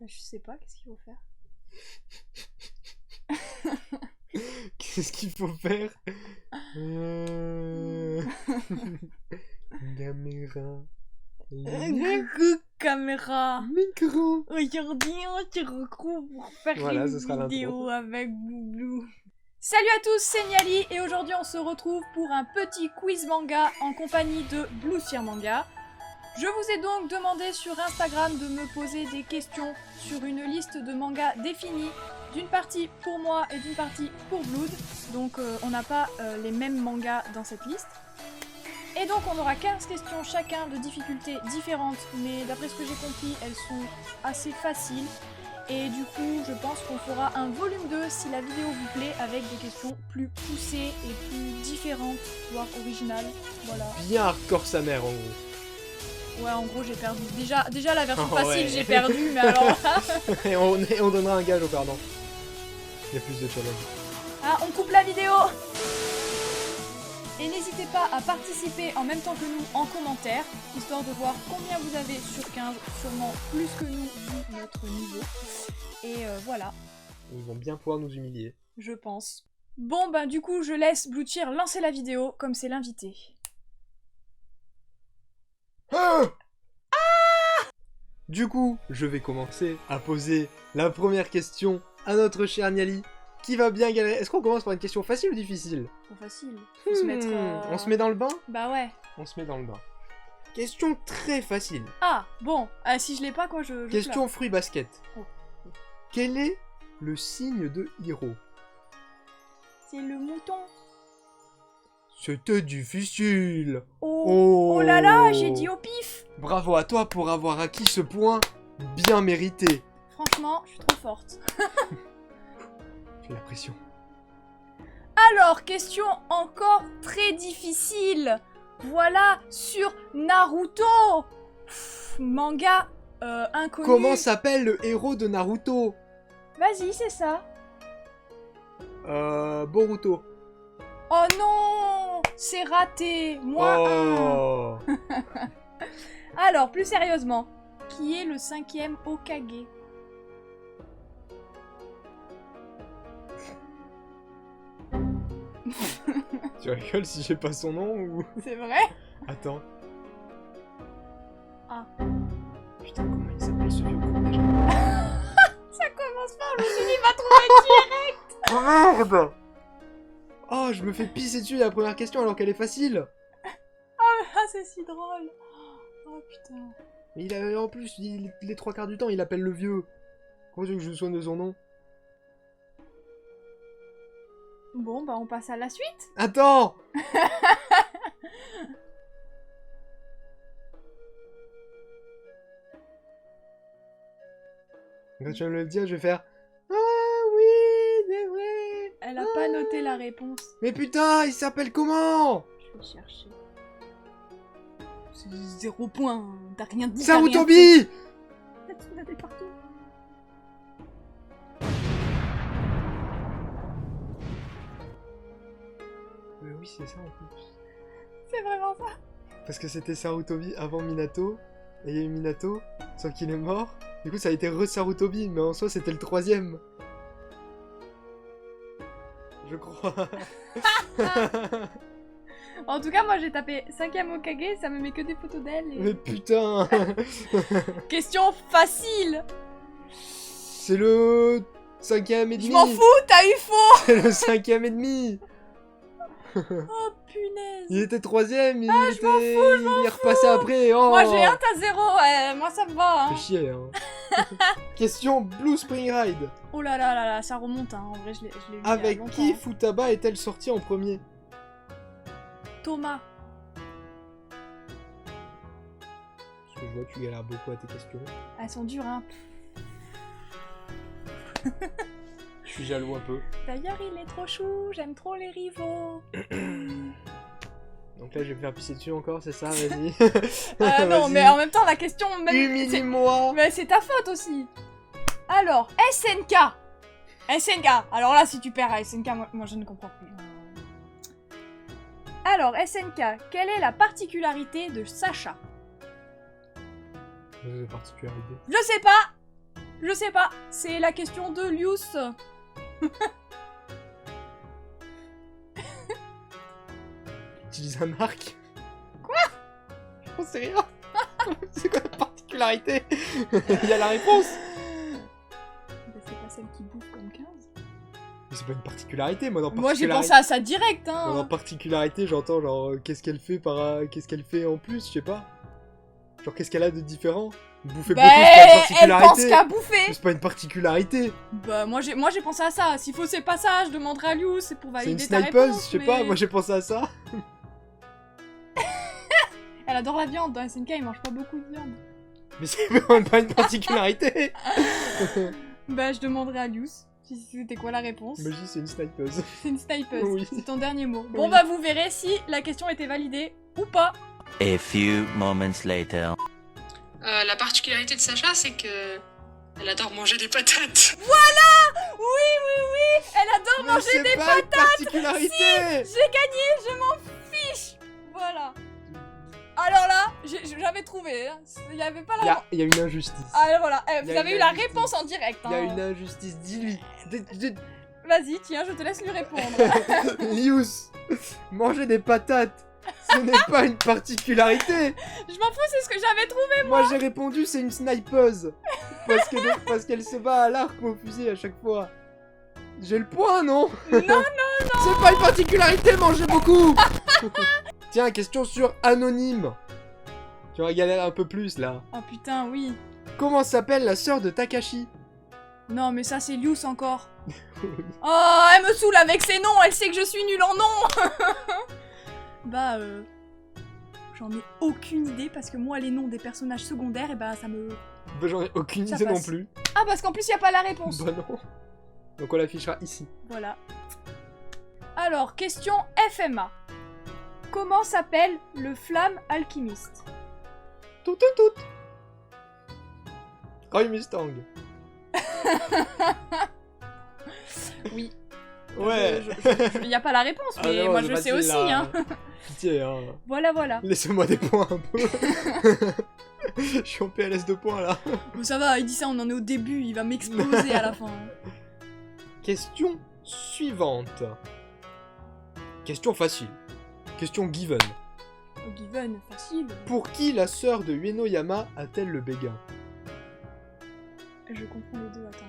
Bah, je sais pas, qu'est-ce qu'il faut faire? Qu'est-ce qu'il faut faire? Caméra. Caméra. Micro. Aujourd'hui, on se retrouve pour faire Voilà, une ce sera vidéo avec Boublou. Salut à tous, c'est Niali et aujourd'hui on se retrouve pour un petit quiz manga en compagnie de Bluesphere Manga. Je vous ai donc demandé sur Instagram de me poser des questions sur une liste de mangas définie, d'une partie pour moi et d'une partie pour Blood. Donc on n'a pas les mêmes mangas dans cette liste. Et donc on aura 15 questions chacun de difficultés différentes, mais d'après ce que j'ai compris, elles sont assez faciles. Et du coup, je pense qu'on fera un volume 2 si la vidéo vous plaît, avec des questions plus poussées et plus différentes, voire originales. Voilà. Bien hardcore sa mère en gros. Ouais, en gros, j'ai perdu. Déjà la version Oh, facile, ouais. j'ai perdu, mais alors là... Et on donnera un gage au perdant. Il y a plus de challenge. Ah, on coupe la vidéo! Et n'hésitez pas à participer en même temps que nous en commentaire, histoire de voir combien vous avez sur 15, sûrement plus que nous vu notre niveau. Et voilà, Ils vont bien pouvoir nous humilier. je pense. Bon, ben du coup, je laisse Bluecheer lancer la vidéo, comme c'est l'invité. Ah Du coup, je vais commencer à poser la première question à notre cher Niali, qui va bien galérer. Est-ce qu'on commence par une question facile ou difficile? Trop facile. Faut se mettre... On se met dans le bain? Bah ouais. On se met dans le bain. Question très facile. Ah, bon, si je l'ai pas, quoi, je Question pleure. fruit basket. Oh. Quel est le signe de Hiro? C'est le mouton. C'était difficile. Oh là là, j'ai dit au pif. Bravo à toi pour avoir acquis ce point bien mérité. Franchement, je suis trop forte. J'ai la pression. Alors, question encore très difficile. Voilà, sur Naruto. Manga inconnu. Comment s'appelle le héros de Naruto? Vas-y, c'est ça. Boruto. Oh non, c'est raté. Moi Oh. Alors, plus sérieusement, qui est le 5e Hokage? Tu rigoles si j'ai pas son nom ou... C'est vrai? Attends. Ah. Putain, comment il s'appelle ce vieux con déjà? Ça commence pas, je me suis dit, il va trouver qui. Oh merde! Oh, je me fais pisser dessus la première question alors qu'elle est facile. Ah, c'est si drôle. Oh putain. Mais il a, en plus, les trois quarts du temps, il appelle le vieux. Comment tu veux que je me souvienne de son nom? Bon, bah on passe à la suite. Attends! Quand tu vas me le dire, je vais faire... Ah oui, c'est vrai! Elle a pas noté la réponse. Mais putain, il s'appelle comment? Je vais chercher. C'est 0 point, t'as rien dit. Sarutobi! T'as partout. Mais oui, c'est ça en plus. C'est vraiment ça. Parce que c'était Sarutobi avant Minato, et il y a eu Minato, sauf qu'il est mort. Du coup, ça a été re-Sarutobi, mais en soi, c'était le 3ème. Je crois. En tout cas, moi j'ai tapé 5e Hokage, ça me met que des photos d'elle. Mais putain! Question facile. C'est le 5ème et demi! Je m'en fous, t'as eu faux. C'est le 5ème et demi! Oh punaise. Il était 3ème, il Ah, je m'en était... fous, je m'en il est repassé après! Oh. Moi j'ai 1, t'as 0, ouais, moi ça me va. Hein. Fais chier, hein. Question Blue Spring Ride. Oh là là là là, ça remonte, hein. En vrai je l'ai lu il y a Avec longtemps. qui Futaba est-elle sortie en premier? Thomas. Parce que je vois que tu galères beaucoup à tes questions. Elles sont dures, hein. Je suis jaloux un peu. D'ailleurs, il est trop chou, j'aime trop les rivaux. Donc là, je vais me faire pisser dessus encore, c'est ça? Vas-y. Non, Vas-y. mais en même temps, la question... Même... Humilie-moi. Mais c'est ta faute aussi. Alors, SNK. SNK. Alors là, si tu perds à SNK, moi je ne comprends plus. Alors, SNK, quelle est la particularité de Sacha? particularité. Je sais pas. Je sais pas, c'est la question de Lius. Utilise un arc. Quoi? J'en sais rien. C'est quoi la particularité? Il y a la réponse. Bah, c'est pas celle qui bouffe comme 15. Mais c'est pas une particularité, moi dans Moi j'ai particularité. pensé à ça direct, Moi, dans hein. particularité, j'entends genre qu'est-ce qu'elle fait qu'est-ce qu'elle fait en plus, je sais pas. Genre qu'est-ce qu'elle a de différent? Bouffer Bah, beaucoup, c'est pas une elle particularité. pense qu'à bouffer. Mais c'est pas une particularité. Bah moi j'ai pensé à ça. S'il faut c'est pas ça, je demanderai à Lius, c'est pour C'est une valider ta snipeuse, réponse. je sais mais- pas, moi j'ai pensé à ça. Elle adore la viande, dans SNK il mange pas beaucoup de viande. Mais c'est vraiment pas une particularité. Bah je demanderai à Lius si c'était quoi la réponse. Moi je dis c'est une snipeuse. C'est une snipeuse, Oui. c'est ton dernier mot. Bon Oui. bah vous verrez si la question était validée ou pas. A few moments later. La particularité de Sacha, c'est que elle adore manger des patates. Oui, elle adore Mais manger c'est des pas une patates. particularité. J'ai gagné, je m'en fiche. Voilà. Alors là, j'avais trouvé, hein. Il y avait pas la... Il y a une injustice. Ah voilà, Il vous y a avez une eu la injustice. réponse en direct. Il y a hein. une injustice, dis-lui. Vas-y, tiens, je te laisse lui répondre. Lius, manger des patates, ce n'est pas une particularité. Je m'en fous, c'est ce que j'avais trouvé. Moi j'ai répondu c'est une snipeuse. Parce qu'elle se bat à l'arc ou au fusil à chaque fois. J'ai le point, non? Non, C'est pas une particularité, manger beaucoup. Tiens, question sur anonyme. Tu vas galérer un peu plus là. Oh putain, oui. Comment s'appelle la sœur de Takashi? Non, mais ça, c'est Lius encore. Oh, elle me saoule avec ses noms, elle sait que je suis nulle en nom. Bah, j'en ai aucune idée parce que moi, les noms des personnages secondaires, et bah, ça me... Bah, j'en ai aucune Ça idée non passe. plus. Ah, parce qu'en plus, il a pas la réponse. Bah non. Donc on l'affichera ici. Voilà. Alors, question FMA. Comment s'appelle le flamme alchimiste? Tout, tout, tout. Roy Mustang. Oui. Ouais. Il n'y a pas la réponse, Ah mais non, moi c'est je sais facile, aussi, là. hein. Pitié, hein. Voilà, voilà. Laissez-moi des points un peu. Je suis en PLS de points là. Bon, ça va, il dit ça, on en est au début, il va m'exploser à la fin. Question suivante. Question facile. Question given. Oh, Given, facile. Pour qui la sœur de Uenoyama a-t-elle le béguin? Je comprends les deux, attends.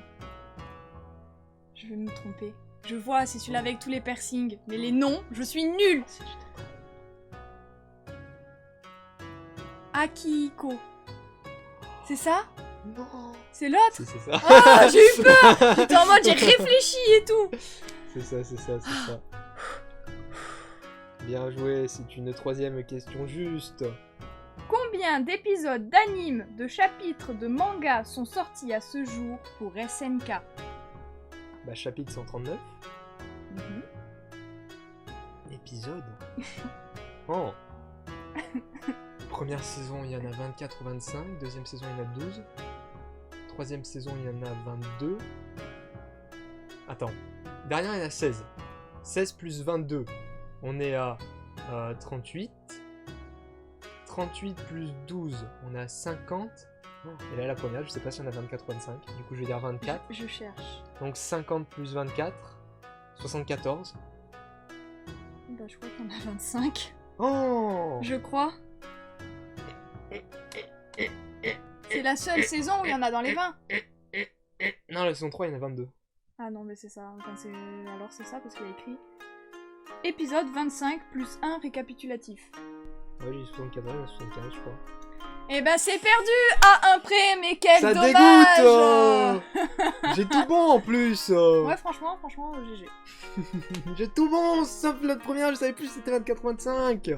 Je vais me tromper. Je vois, c'est celui-là avec tous les piercings. Mais les noms, je suis nulle. Akihiko. C'est ça? Non. C'est l'autre? C'est ça. Ah, j'ai eu peur. J'étais en mode, j'ai réfléchi et tout. C'est ça, c'est ça, c'est ça. Bien joué, c'est une troisième question juste. Combien d'épisodes d'anime, de chapitres, de manga sont sortis à ce jour pour SNK? Bah, chapitre 139. Mhm. Épisode. Oh. Première saison, il y en a 24 ou 25. Deuxième saison, il y en a 12. Troisième saison, il y en a 22. Attends. Dernière, il y en a 16. 16 plus 22. On est à 38. 38 plus 12, on est à 50. Et là, la première, je sais pas si on a 24 ou 25. Du coup, je vais dire 24. Je cherche. Donc 50 plus 24, 74. Bah, je crois qu'on a 25. Oh! Je crois. C'est la seule saison où il y en a dans les 20. Non, la saison 3, il y en a 22. Ah non, mais c'est ça. Enfin, alors c'est ça parce qu'il y a écrit épisode 25 plus 1 récapitulatif. Ouais, j'ai 74, il y en a 75, je crois. Et bah c'est perdu à un près, mais quel Ça dommage. dégoûte! J'ai tout bon en plus! Ouais, franchement, GG. J'ai tout bon, sauf l'autre première, je savais plus si c'était 24-25.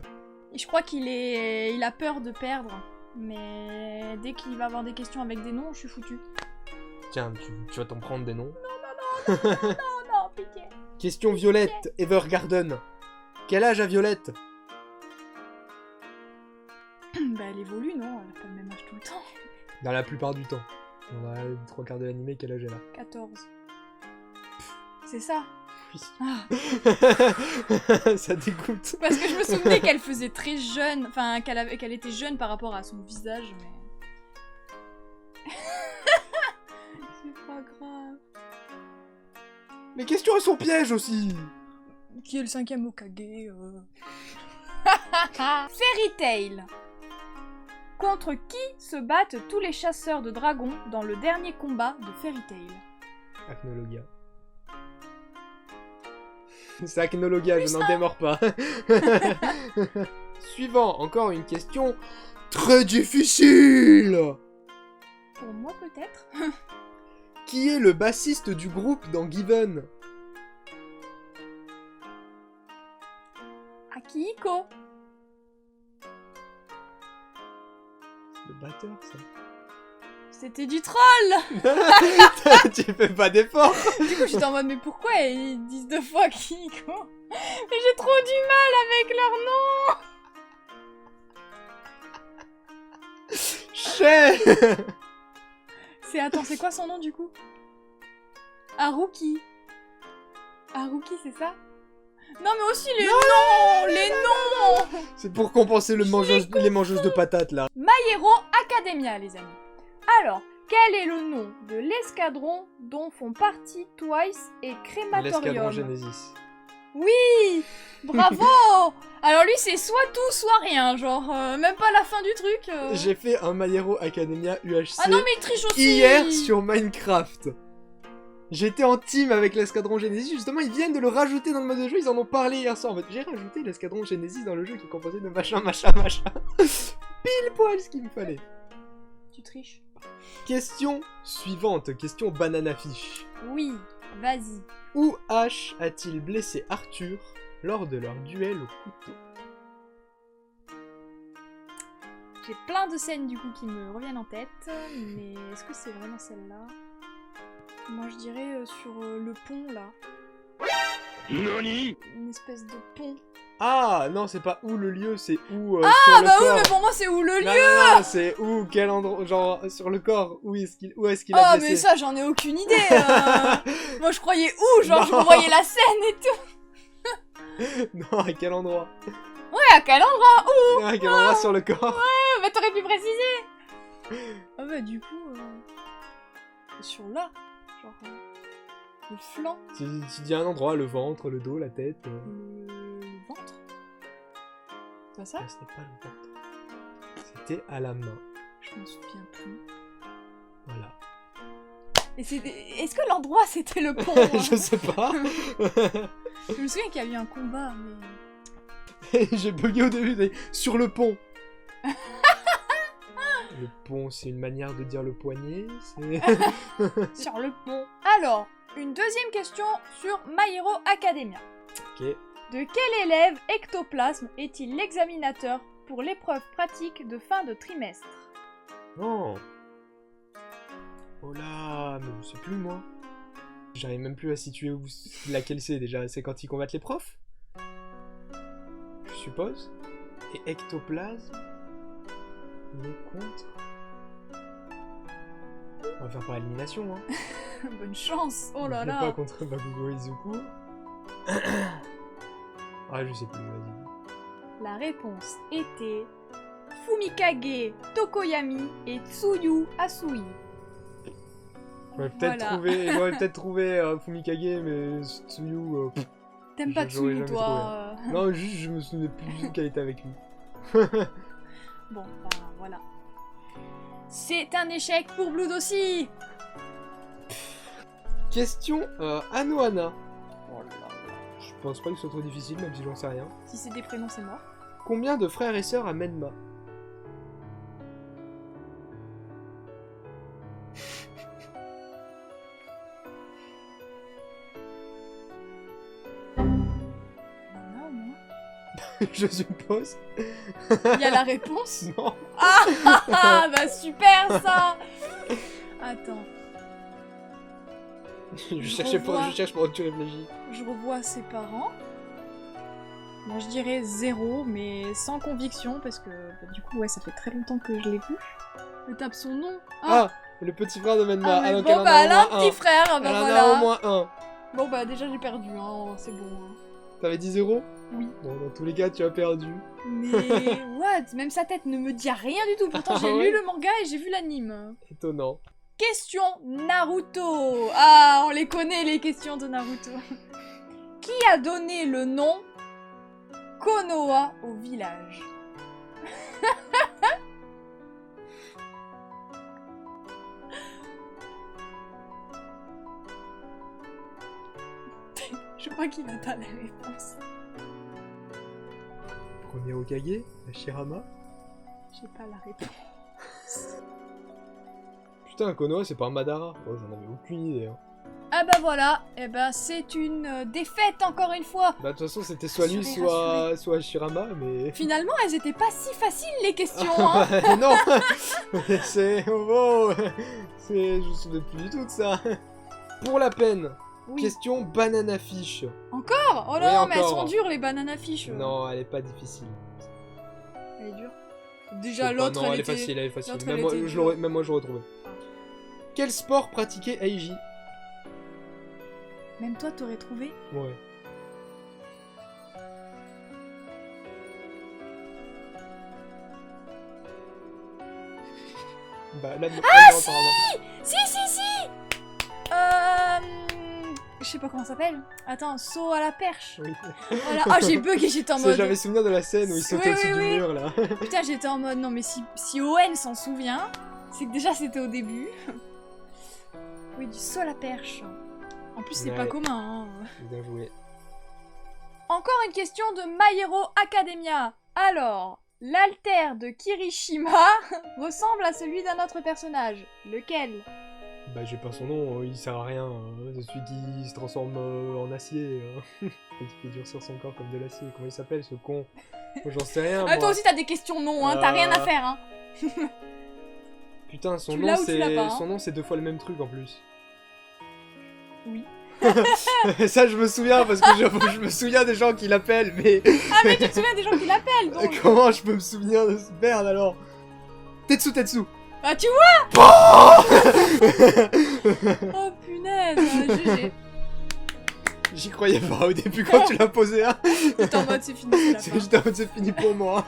Et je crois il a peur de perdre. Mais dès qu'il va avoir des questions avec des noms, je suis foutue. Tiens, tu vas t'en prendre des noms. Oh non, pitié. Question Violette, Evergarden. Quel âge a Violette? Bah elle évolue, non? Elle a pas le même âge tout le temps. Dans la plupart du temps. Dans la 3/4 de l'animé, quel âge elle a? 14. C'est ça? Oui. Ah. Ça dégoûte. Parce que je me souvenais qu'elle faisait très jeune, enfin qu'elle était jeune par rapport à son visage, mais... pas grave. Les questions, elles sont pièges aussi. Qui est le 5e Hokage Fairy Tail. Contre qui se battent tous les chasseurs de dragons dans le dernier combat de Fairy Tail? Acnologia. C'est Acnologia, je n'en démords pas. Suivant, encore une question très difficile. Pour moi peut-être. Qui est le bassiste du groupe dans Given? Akihiko. C'est le batteur, ça. C'était du troll. Tu fais pas d'effort. Du coup j'étais en mode mais pourquoi ils disent 2 fois Akihiko? Mais j'ai trop du mal avec leur nom. Chais. Attends, c'est quoi son nom du coup? Haruki. Haruki, c'est ça? Non mais aussi les noms. Les noms. C'est pour compenser les mangeuses de patates, là. My Hero Academia, les amis. Alors, quel est le nom de l'escadron dont font partie Twice et L'escadron Crématorium? Genesis. Oui. Bravo. Alors lui, c'est soit tout, soit rien. Genre, même pas la fin du truc. J'ai fait un My Hero Academia UHC Ah non mais il triche aussi. hier sur Minecraft. J'étais en team avec l'escadron Genesis, justement ils viennent de le rajouter dans le mode de jeu, ils en ont parlé hier soir en fait. J'ai rajouté l'escadron Genesis dans le jeu qui est composé de machin. Pile poil ce qu'il me fallait. Tu triches. Question suivante, question banana fish. Oui, vas-y. Où Ash a-t-il blessé Arthur lors de leur duel au couteau? J'ai plein de scènes du coup qui me reviennent en tête, mais est-ce que c'est vraiment celle-là? Moi je dirais sur le pont là. Nani? Une espèce de pont. Ah non, c'est pas où le lieu, c'est où Ah sur le bah oui, corps. mais pour moi c'est où le lieu? Non, c'est où, quel endroit, genre sur le corps, où est-ce qu'il a Ah blessé? mais ça j'en ai aucune idée. Moi je croyais où, genre je Non. voyais la scène et tout. Non, à quel endroit? Ouais, à quel endroit? Où? À quel endroit sur le corps? Bah t'aurais pu préciser. Ah bah du coup, sur là, genre le flanc, Tu dis un endroit, le ventre, le dos, la tête. le ventre. C'est pas ça? Ah, c'était pas le ventre. C'était à la main. Je m'en souviens plus. Voilà. Et est-ce que l'endroit c'était le pont? Je sais pas. Je me souviens qu'il y a eu un combat, mais... J'ai bugué au début, mais sur le pont. Le pont, c'est une manière de dire le poignet. sur le pont. Alors, une deuxième question sur My Hero Academia. Ok. De quel élève ectoplasme est-il l'examinateur pour l'épreuve pratique de fin de trimestre? Non. Oh là, mais je sais plus moi. J'arrive même plus à situer laquelle c'est déjà. C'est quand ils combattent les profs? Je suppose. Et ectoplasme. Mais contre. On va faire par élimination, hein. Bonne chance. Oh là Mais là. pas contre Bakugo Izuku. Ah, je sais plus, vas-y. La réponse était Fumikage Tokoyami et Tsuyu Asui. J'aurais peut-être trouvé Fumikage, mais Tsuyu... T'aimes pas j'aurais Tsuyu, jamais toi? Non, juste, je me souvenais plus qu'elle était avec lui. Bon, bah voilà. C'est un échec pour Blood aussi. Question Anohana. Oh là là. Je pense pas que ce soit trop difficile, même si j'en sais rien. Si c'est des prénoms, c'est mort. Combien de frères et sœurs a Menma? Non, moi. Je suppose. Il y a la réponse. Non. Ah bah super ça. Attends, je cherche pendant que tu réfléchis. je revois ses parents. Moi je dirais 0, mais sans conviction, parce que bah, du coup ouais ça fait très longtemps que je l'ai vu. Je tape son nom. Ah, le petit frère de Menma. Ah, mais donc bon elle en bah a elle au a un moins petit frère, bah Elle en a voilà. au moins un. Bon bah déjà j'ai perdu, hein, c'est bon. Hein. T'avais dit 0? Oui. Bon, dans tous les cas, tu as perdu. Mais what? Même sa tête ne me dit rien du tout, pourtant j'ai Ah ouais? lu le manga et j'ai vu l'anime. Étonnant. question Naruto. Ah, on les connaît les questions de Naruto. Qui a donné le nom Konoha au village? Je crois qu'il n'a pas la réponse. Premier Hokage, Hashirama. J'ai pas la réponse. Putain, Konoha, c'est pas un Madara. Oh, j'en avais aucune idée. Hein. Ah bah voilà, eh ben c'est une défaite encore une fois. Bah, de toute façon, c'était soit lui, Rassuré, soit Hashirama, mais. Finalement, elles étaient pas si faciles les questions, hein. Non. C'est. Oh, c'est. Je me souviens plus du tout de ça. Pour la peine. Oui. Question banana fish. Encore? Oh Oui, non, mais elles encore. sont dures les bananes fiches. Non, elle est pas difficile. Elle est dure. Je Déjà sais pas, l'autre, non, elle elle est était... facile, elle est facile. l'autre, Même elle moi, était même moi, j'aurais trouvé. Quel sport pratiquait Eiji? Même toi, t'aurais trouvé? Ouais. Bah là, Ah non, si, apparemment. si Je sais pas comment ça s'appelle. Attends, saut à la perche. Oui. Voilà. Ah, j'ai bugué, j'étais en mode... J'avais souvenir de la scène où il sautait Oui, au-dessus oui, du oui. mur là. Putain, j'étais en mode... Non, mais si Owen s'en souvient, c'est que déjà c'était au début. Oui, du saut à la perche. En plus, c'est Ouais. pas commun, hein. Bien joué. Encore une question de My Hero Academia. Alors, l'alter de Kirishima ressemble à celui d'un autre personnage. Lequel? Bah j'ai pas son nom, il sert à rien. C'est celui qui se transforme en acier. Et qui fait durcir son corps comme de l'acier. Comment il s'appelle ce con? Moi, j'en sais rien. Ah, toi moi. aussi t'as des questions non, hein, t'as rien à faire, hein. Putain, son Tu nom l'as ou tu l'as pas, hein. son nom c'est 2 fois le même truc en plus. Oui. Ça je me souviens parce que je me souviens des gens qui l'appellent, mais Ah, mais tu te souviens des gens qui l'appellent, donc... comment je peux me souvenir de ce merde alors? Tetsu. Ah, tu vois. Oh, punaise, GG. J'y croyais pas au début quand tu l'as posé, hein. J'étais en mode c'est fini, c'est la fin. J'étais en mode c'est fini pour moi.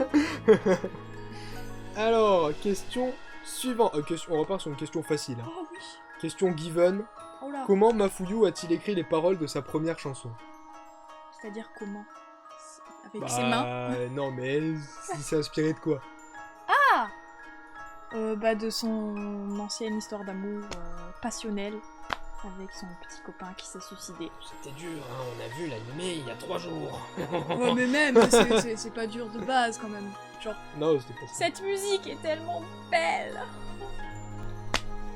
Alors, question suivante. On repart sur une question facile. Hein. Oh oui. Question given. Oh là. Comment Mafuyu a-t-il écrit les paroles de sa première chanson? C'est-à-dire comment? Avec ses mains? Non, mais il s'est inspiré de quoi? Bah de son ancienne histoire d'amour passionnelle avec son petit copain qui s'est suicidé. C'était dur, hein, on a vu l'animé il y a 3 jours. Ouais, mais même, c'est pas dur de base quand même. Genre, Non, c'était pas ça. cette musique est tellement belle.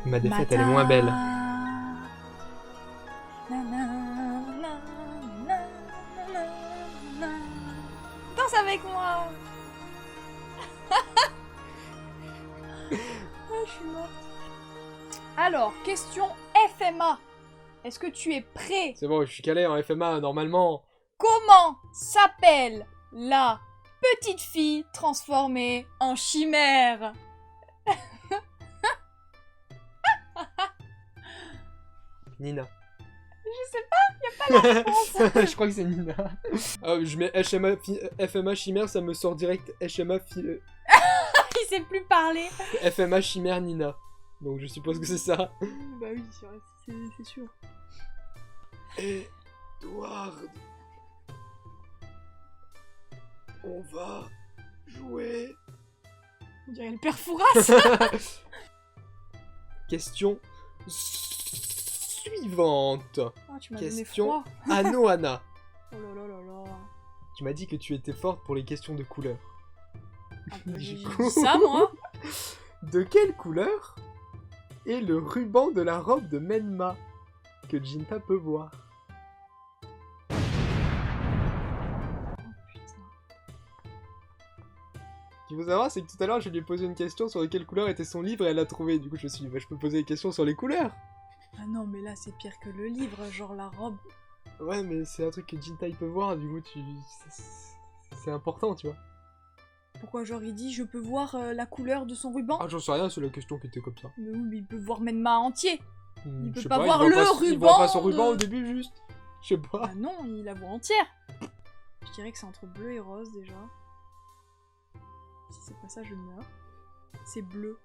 Ma défaite, elle est moins belle. Danse avec moi. Oh, je suis morte. Alors, question FMA. Est-ce que tu es prêt? C'est bon, je suis calé en FMA normalement. Comment s'appelle la petite fille transformée en chimère? Nina. Je sais pas, y a pas la réponse. Je crois que c'est Nina. Je mets FMA chimère, ça me sort direct Il sait plus parler. FMA chimère Nina. Donc je suppose que c'est ça. Bah oui, c'est sûr. Edward. On va jouer. On dirait le père Fouras. Question suivante. Oh, tu m'as donné Question froid. Anohana. Oh là là là là. Tu m'as dit que tu étais forte pour les questions de couleur. Ah, bah, j'ai Du dit coup- ça, moi. De quelle couleur est le ruban de la robe de Menma que Jinta peut voir? Oh putain. Ce qu'il faut savoir, c'est que tout à l'heure, je lui ai posé une question sur quelle couleur était son livre et elle l'a trouvé. Du coup, je me suis dit, bah, je peux poser des questions sur les couleurs. Ah non, mais là, c'est pire que le livre, genre la robe. Ouais, mais c'est un truc que Jinta il peut voir, du coup, c'est important, tu vois. Pourquoi, genre, il dit, je peux voir la couleur de son ruban? Ah, j'en sais rien, c'est la question qui était comme ça. Mais oui, mais il peut voir Menma entier. Il peut sais pas il voir voit le il voit pas ruban son ruban de- au début, juste. Je sais pas. Ah non, il la voit entière. Je dirais que c'est entre bleu et rose, déjà. Si c'est pas ça, je meurs. C'est bleu.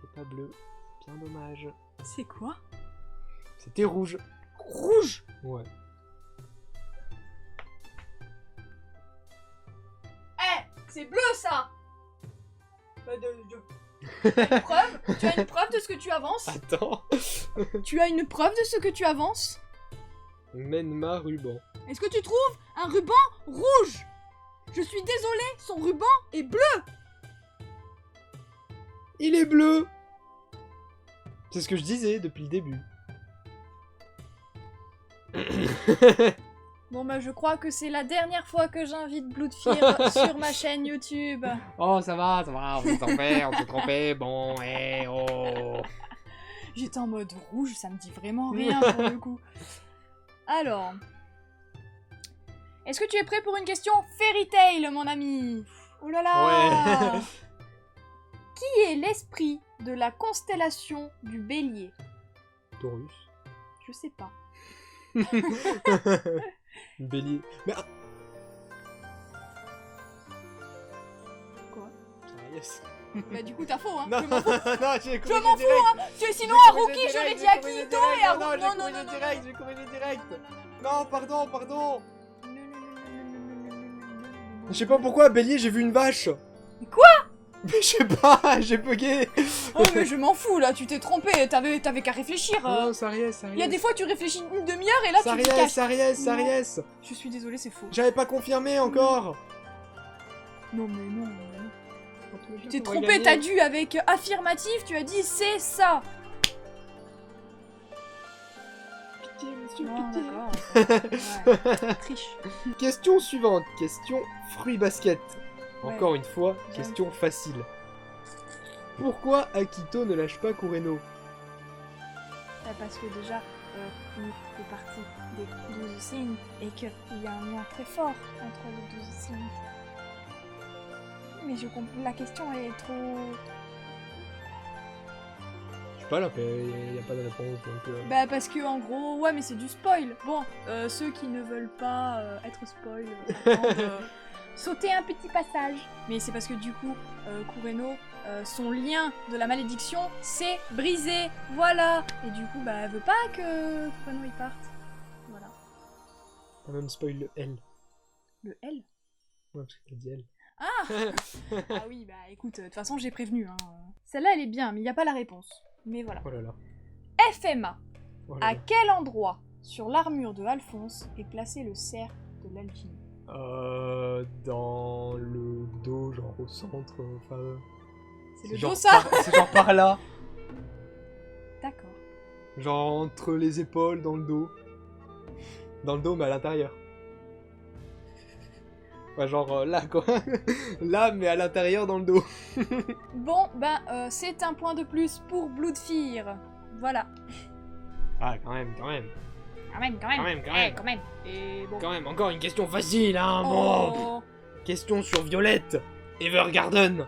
C'est pas bleu. Bien dommage. C'est quoi? C'était rouge. Rouge? Ouais. C'est bleu ça! Bah tu as une preuve? Tu as une preuve de ce que tu avances? Attends. Tu as une preuve de ce que tu avances? Menma ruban. Est-ce que tu trouves un ruban rouge? Je suis désolée, son ruban est bleu! Il est bleu. C'est ce que je disais depuis le début. Bon bah je crois que c'est la dernière fois que j'invite Bloodfear sur ma chaîne YouTube. Oh, ça va, on s'est trompé, bon, oh. J'étais en mode rouge, ça me dit vraiment rien pour le coup. Alors... Est-ce que tu es prêt pour une question Fairy Tail, mon ami? Oh là là. Ouais. Qui est l'esprit de la constellation du Bélier? Taurus. Je sais pas. Bélier. Mais... Quoi? Ah, yes. Bah du coup t'as faux, hein. Non, Je m'en fous. non, j'ai Je m'en fous, hein. Sinon à Rookie j'aurais dit Akito et à Non, Rookie... j'ai corrigé direct, j'ai corrigé direct. Non, pardon. Je sais pas pourquoi, Bélier, j'ai vu une vache. Quoi? Mais je sais pas, j'ai bugué. Oh mais je m'en fous là, tu t'es trompé, t'avais qu'à réfléchir. Non, ça y est. Il y a des fois tu réfléchis une demi-heure et là tu te caches. Ça y est. Je suis désolée, c'est faux. J'avais pas confirmé encore. Non mais non. Tu t'es trompé, t'as dû avec affirmatif, tu as dit c'est ça. Pitié, monsieur, Non, pitié. d'accord. Ouais. Triche. Question suivante, question fruit basket. Ouais. Encore une fois, J'aime. question facile. Pourquoi Akito ne lâche pas Kureno? Parce que déjà, il fait partie des 12 signes et qu'il y a un lien très fort entre les 12 signes. Mais la question est trop... Je sais pas, là, il y a pas de réponse, donc... Bah parce que en gros, ouais mais c'est du spoil. Bon, ceux qui ne veulent pas être spoil, sauter un petit passage. Mais c'est parce que du coup, Kureno, son lien de la malédiction, c'est brisé. Voilà. Et du coup, bah elle veut pas que Kureno y parte. Voilà. T'as même spoil le L. Le L? Ouais, parce que t'as dit L. Ah Ah oui, bah écoute, de toute façon j'ai prévenu. Hein. Celle-là elle est bien, mais il n'y a pas la réponse. Mais voilà. Oh là là. FMA. Oh là À là. quel endroit sur l'armure de Alphonse est placé le cerf de l'alchimie? Dans le dos, genre au centre, enfin... C'est le genre dos ça C'est genre par là. D'accord. Genre entre les épaules, dans le dos. Dans le dos, mais à l'intérieur. Ouais, genre là, quoi. Là, mais à l'intérieur, dans le dos. Bon, ben, c'est un point de plus pour Bloodfear. Voilà. Ah, quand même. Quand même. Quand même. Et bon. Quand même, encore une question facile, hein, bon. Oh. Question sur Violette. Evergarden.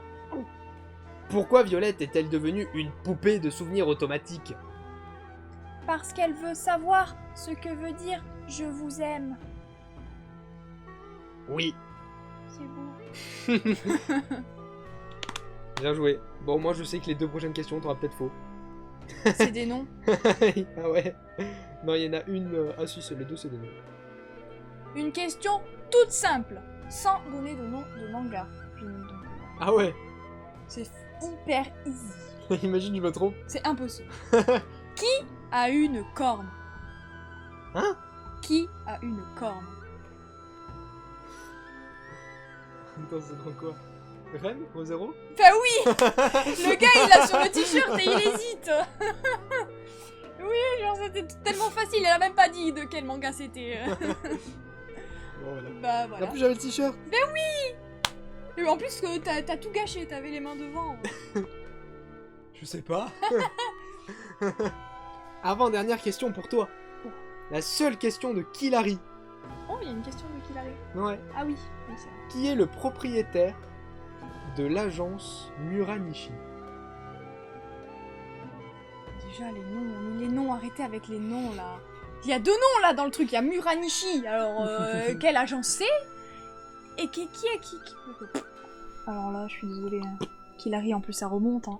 Pourquoi Violette est-elle devenue une poupée de souvenirs automatique? Parce qu'elle veut savoir ce que veut dire « je vous aime Oui. ». C'est beau. Bien joué. Bon, moi je sais que les deux prochaines questions, t'auras peut-être faux. C'est des noms. Ah ouais. Non, il y en a une... Ah si, les deux c'est des noms. Une question toute simple, sans donner de nom de manga. Ah ouais. C'est hyper easy. Imagine, je me trompe. C'est impossible. Qui a une corne? Hein? Qui a une corne? Attends, c'est dans quoi? Ren? Rosero? Bah oui. Le gars il l'a sur le t-shirt et il hésite. Oui, genre c'était tellement facile, elle a même pas dit de quel manga c'était. Bon, voilà. Bah En voilà. plus, j'avais le t-shirt. Et en plus que t'as tout gâché, t'avais les mains devant. Je sais pas. Avant-dernière question pour toi. La seule question de Killary. Oh, il y a une question de qui l'arrive. Ouais. Ah oui, oui c'est vrai. Qui est le propriétaire de l'agence Muranishi? Déjà les noms, arrêtez avec les noms là. Il y a deux noms là dans le truc, il y a Muranishi. Alors quelle agence c'est? Et qui est qui Alors là, je suis désolée. Hein. Killary en plus ça remonte. Hein.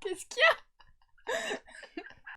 Qu'est-ce qu'il y a?